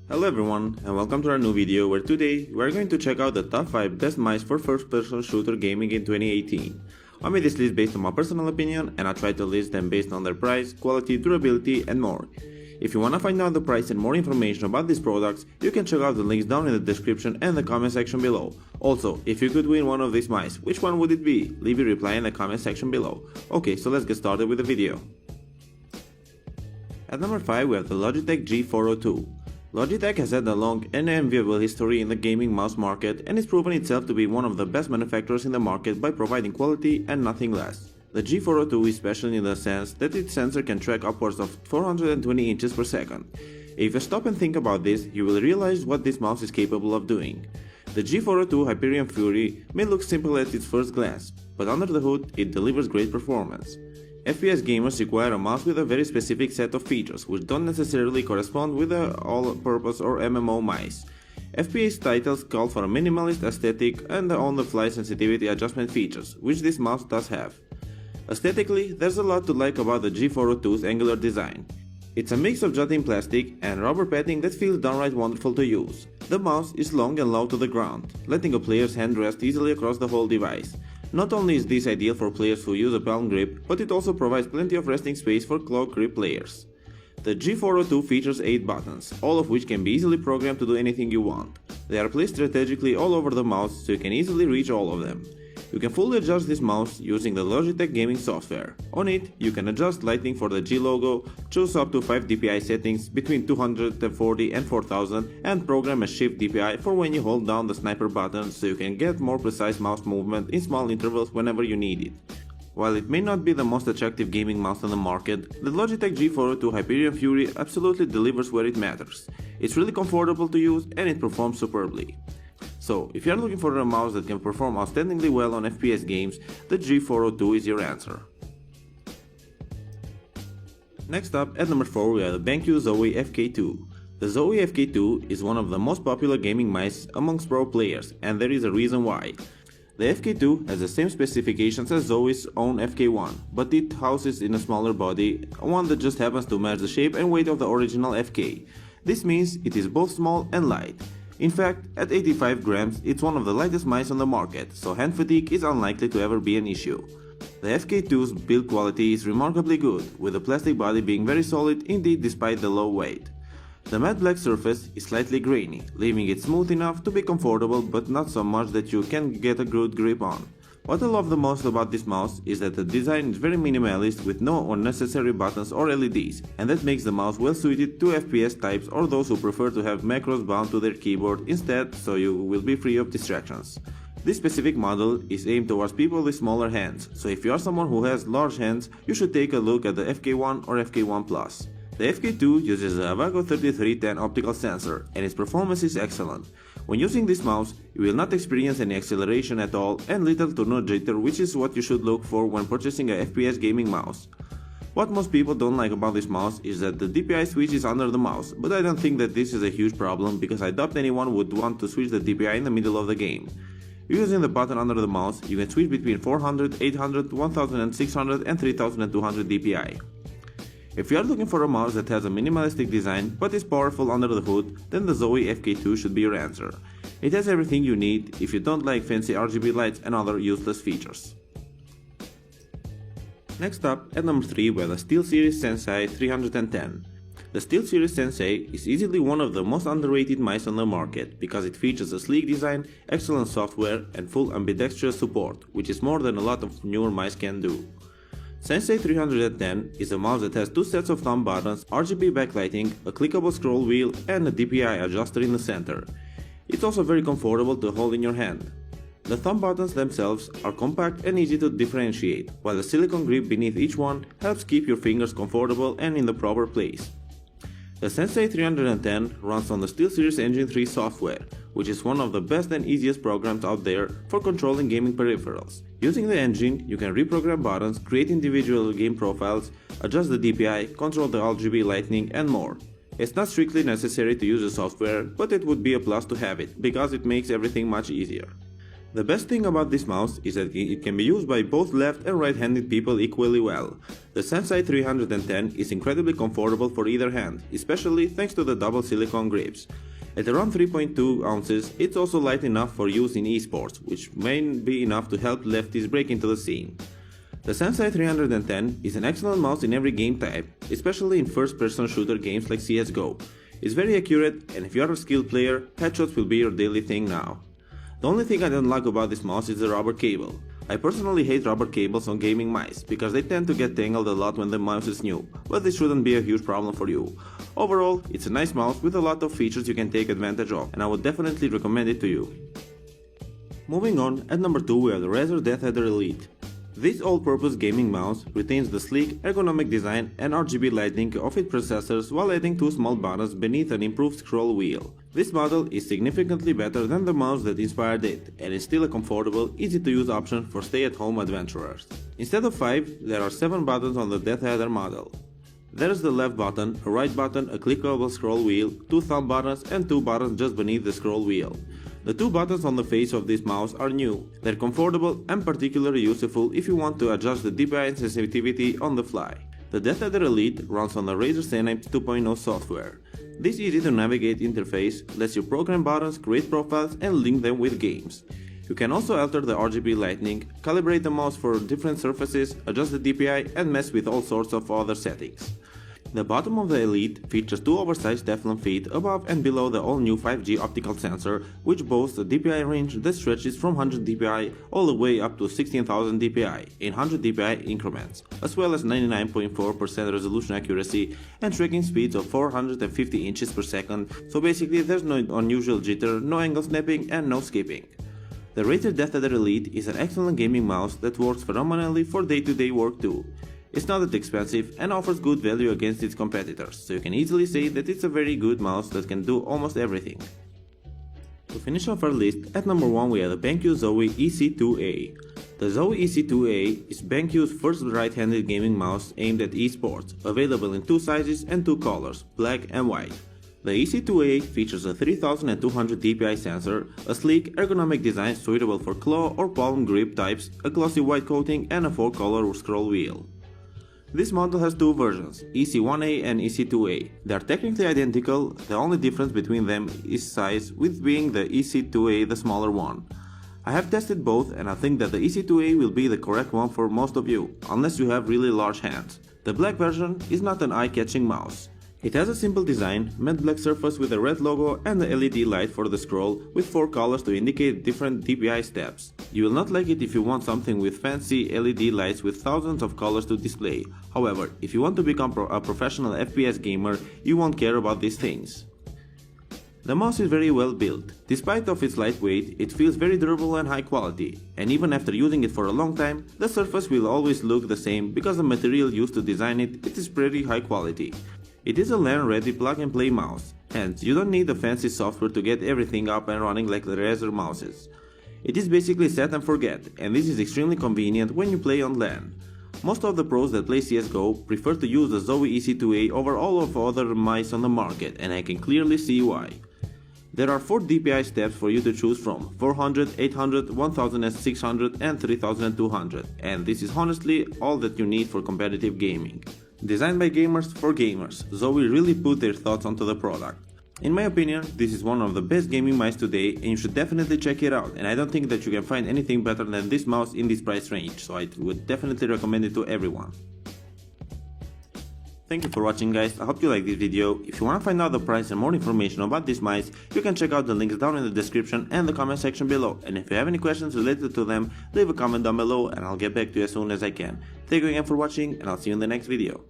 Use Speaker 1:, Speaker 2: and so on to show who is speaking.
Speaker 1: Hello everyone and welcome to our new video where today we are going to check out the top 5 best mice for first-person shooter gaming in 2018. I made this list based on my personal opinion and I tried to list them based on their price, quality, durability and more. If you wanna find out the price and more information about these products, you can check out the links down in the description and the comment section below. Also, if you could win one of these mice, which one would it be? Leave your reply in the comment section below. Okay, so let's get started with the video. At number 5 we have the Logitech G402. Logitech has had a long and enviable history in the gaming mouse market and has proven itself to be one of the best manufacturers in the market by providing quality and nothing less. The G402 is special in the sense that its sensor can track upwards of 420 inches per second. If you stop and think about this, you will realize what this mouse is capable of doing. The G402 Hyperion Fury may look simple at its first glance, but under the hood it delivers great performance. FPS gamers require a mouse with a very specific set of features, which don't necessarily correspond with the all-purpose or MMO mice. FPS titles call for a minimalist aesthetic and the on-the-fly sensitivity adjustment features, which this mouse does have. Aesthetically, there's a lot to like about the G402's angular design. It's a mix of jutting plastic and rubber padding that feels downright wonderful to use. The mouse is long and low to the ground, letting a player's hand rest easily across the whole device. Not only is this ideal for players who use a palm grip, but it also provides plenty of resting space for claw grip players. The G402 features 8 buttons, all of which can be easily programmed to do anything you want. They are placed strategically all over the mouse so you can easily reach all of them. You can fully adjust this mouse using the Logitech gaming software. On it, you can adjust lighting for the G logo, choose up to 5 DPI settings between 240 and 4000 and program a shift DPI for when you hold down the sniper button so you can get more precise mouse movement in small intervals whenever you need it. While it may not be the most attractive gaming mouse on the market, the Logitech G402 Hyperion Fury absolutely delivers where it matters. It's really comfortable to use and it performs superbly. So, if you are looking for a mouse that can perform outstandingly well on FPS games, the G402 is your answer. Next up, at number 4 we have the BenQ Zowie FK2. The Zowie FK2 is one of the most popular gaming mice amongst pro players, and there is a reason why. The FK2 has the same specifications as Zowie's own FK1, but it houses in a smaller body, one that just happens to match the shape and weight of the original FK. This means it is both small and light. In fact, at 85 grams, it's one of the lightest mice on the market, so hand fatigue is unlikely to ever be an issue. The FK2's build quality is remarkably good, with the plastic body being very solid indeed despite the low weight. The matte black surface is slightly grainy, leaving it smooth enough to be comfortable but not so much that you can get a good grip on. What I love the most about this mouse is that the design is very minimalist with no unnecessary buttons or LEDs, and that makes the mouse well suited to FPS types or those who prefer to have macros bound to their keyboard instead, so you will be free of distractions. This specific model is aimed towards people with smaller hands, so if you are someone who has large hands, you should take a look at the FK1 or FK1 Plus. The FK2 uses a Avago 3310 optical sensor and its performance is excellent. When using this mouse, you will not experience any acceleration at all and little to no jitter, which is what you should look for when purchasing a FPS gaming mouse. What most people don't like about this mouse is that the DPI switch is under the mouse, but I don't think that this is a huge problem because I doubt anyone would want to switch the DPI in the middle of the game. Using the button under the mouse, you can switch between 400, 800, 1600 and 3200 DPI. If you are looking for a mouse that has a minimalistic design but is powerful under the hood, then the Zowie FK2 should be your answer. It has everything you need if you don't like fancy RGB lights and other useless features. Next up, at number 3 we have the SteelSeries Sensei 310. The SteelSeries Sensei is easily one of the most underrated mice on the market because it features a sleek design, excellent software and full ambidextrous support, which is more than a lot of newer mice can do. Sensei 310 is a mouse that has 2 sets of thumb buttons, RGB backlighting, a clickable scroll wheel and a DPI adjuster in the center. It's also very comfortable to hold in your hand. The thumb buttons themselves are compact and easy to differentiate, while the silicone grip beneath each one helps keep your fingers comfortable and in the proper place. The Sensei 310 runs on the SteelSeries Engine 3 software, which is one of the best and easiest programs out there for controlling gaming peripherals. Using the engine, you can reprogram buttons, create individual game profiles, adjust the DPI, control the RGB lighting and more. It's not strictly necessary to use the software, but it would be a plus to have it, because it makes everything much easier. The best thing about this mouse is that it can be used by both left and right-handed people equally well. The Sensei 310 is incredibly comfortable for either hand, especially thanks to the double silicone grips. At around 3.2 ounces, it's also light enough for use in esports, which may be enough to help lefties break into the scene. The Sensei 310 is an excellent mouse in every game type, especially in first-person shooter games like CSGO. It's very accurate, and if you're a skilled player, headshots will be your daily thing now. The only thing I don't like about this mouse is the rubber cable. I personally hate rubber cables on gaming mice, because they tend to get tangled a lot when the mouse is new, but this shouldn't be a huge problem for you. Overall, it's a nice mouse with a lot of features you can take advantage of, and I would definitely recommend it to you. Moving on, at number 2 we have the Razer DeathAdder Elite. This all-purpose gaming mouse retains the sleek, ergonomic design and RGB lighting of its predecessors while adding 2 small buttons beneath an improved scroll wheel. This model is significantly better than the mouse that inspired it, and is still a comfortable, easy-to-use option for stay-at-home adventurers. Instead of 5, there are 7 buttons on the DeathAdder model. There is the left button, a right button, a clickable scroll wheel, 2 thumb buttons and 2 buttons just beneath the scroll wheel. The 2 buttons on the face of this mouse are new. They're comfortable and particularly useful if you want to adjust the DPI and sensitivity on the fly. The DeathAdder Elite runs on the Razer Synapse 2.0 software. This easy-to-navigate interface lets you program buttons, create profiles, and link them with games. You can also alter the RGB lighting, calibrate the mouse for different surfaces, adjust the DPI, and mess with all sorts of other settings. The bottom of the Elite features 2 oversized Teflon feet above and below the all-new 5G optical sensor, which boasts a DPI range that stretches from 100 dpi all the way up to 16,000 dpi in 100 dpi increments, as well as 99.4% resolution accuracy and tracking speeds of 450 inches per second, so basically there's no unusual jitter, no angle snapping, and no skipping. The Razer DeathAdder Elite is an excellent gaming mouse that works phenomenally for day-to-day work too. It's not that expensive and offers good value against its competitors, so you can easily say that it's a very good mouse that can do almost everything. To finish off our list, at number 1 we have the BenQ Zowie EC2A. The Zowie EC2A is BenQ's first right-handed gaming mouse aimed at esports, available in 2 sizes and 2 colors, black and white. The EC2A features a 3200 dpi sensor, a sleek, ergonomic design suitable for claw or palm grip types, a glossy white coating, and a 4-color scroll wheel. This model has 2 versions, EC1A and EC2A. They are technically identical, the only difference between them is size, with being the EC2A the smaller one. I have tested both and I think that the EC2A will be the correct one for most of you, unless you have really large hands. The black version is not an eye-catching mouse. It has a simple design, matte black surface with a red logo and the LED light for the scroll with 4 colors to indicate different DPI steps. You will not like it if you want something with fancy LED lights with thousands of colors to display. However, if you want to become a professional FPS gamer, you won't care about these things. The mouse is very well built. Despite of its lightweight, it feels very durable and high quality, and even after using it for a long time, the surface will always look the same because the material used to design it is pretty high quality. It is a LAN-ready plug-and-play mouse, hence you don't need a fancy software to get everything up and running like the Razer mouses. It is basically set and forget, and this is extremely convenient when you play on LAN. Most of the pros that play CSGO prefer to use the Zowie EC2A over all of other mice on the market, and I can clearly see why. There are 4 DPI steps for you to choose from, 400, 800, 1600 and 3200, and this is honestly all that you need for competitive gaming. Designed by gamers for gamers, Zowie really put their thoughts onto the product. In my opinion, this is one of the best gaming mice today and you should definitely check it out, and I don't think that you can find anything better than this mouse in this price range, so I would definitely recommend it to everyone. Thank you for watching guys, I hope you liked this video. If you want to find out the price and more information about this mice, you can check out the links down in the description and the comment section below, and if you have any questions related to them, leave a comment down below and I'll get back to you as soon as I can. Thank you again for watching and I'll see you in the next video.